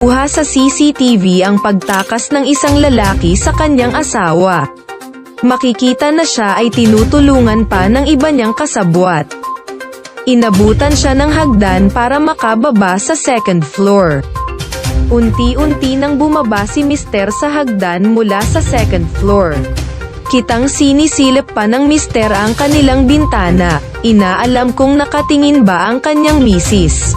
Kuha sa CCTV ang pagtakas ng isang lalaki sa kanyang asawa. Makikita na siya ay tinutulungan pa ng iba niyang kasabwat. Inabutan siya ng hagdan para makababa sa second floor. Unti-unti nang bumaba si Mister sa hagdan mula sa second floor. Kitang sinisilip pa ng Mister ang kanilang bintana. Inaalam kung nakatingin ba ang kanyang misis.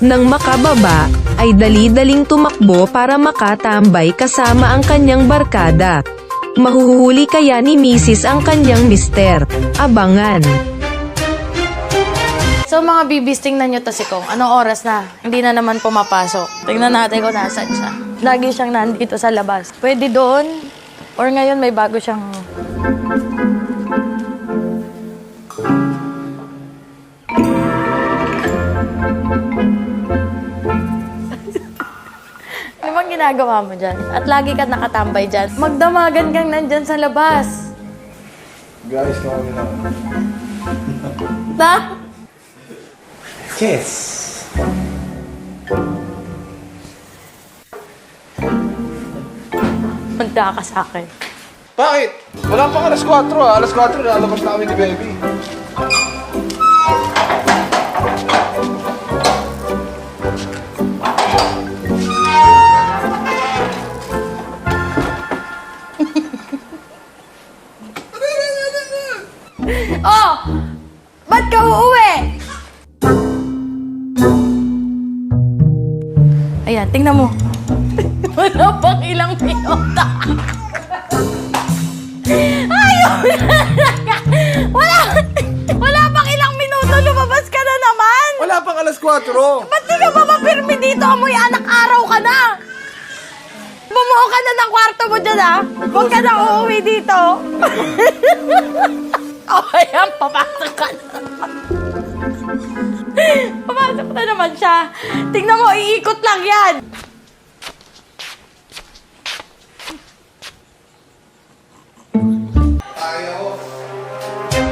Nang makababa, ay dali-daling tumakbo para makatambay kasama ang kanyang barkada. Mahuhuli kaya ni misis ang kanyang mister? Abangan. So mga bibis, tingnan nyo to si Kong. Anong oras na? Hindi na naman pumapasok. Tingnan natin kung nasan siya. Lagi siyang nandito sa labas. Pwede doon. Or ngayon may bago siyang... Ano bang ginagawa mo dyan? At lagi ka nakatambay dyan. Magdamagan kang nandyan sa labas. Guys, kami na. Na? Kiss. Punta ka sa akin. Bakit? Wala pang alas 4 ah. Alas 4 lalabas na kami ni Baby. Oh! Ba't ka uuwi? Ayan, tingnan mo. Wala pang ilang minuta. Ayaw! Wala pang ilang minuto, lumabas ka na naman. Wala pang alas 4. Ba't di ka ba mapirmi dito? Amoy anak araw ka na. Bumuo ka na ng kwarto mo dyan, ha? Huwag ka na uuwi dito. Oh, ayan, papasok ka na. Papasok na naman siya. Tingnan mo, iikot lang yan.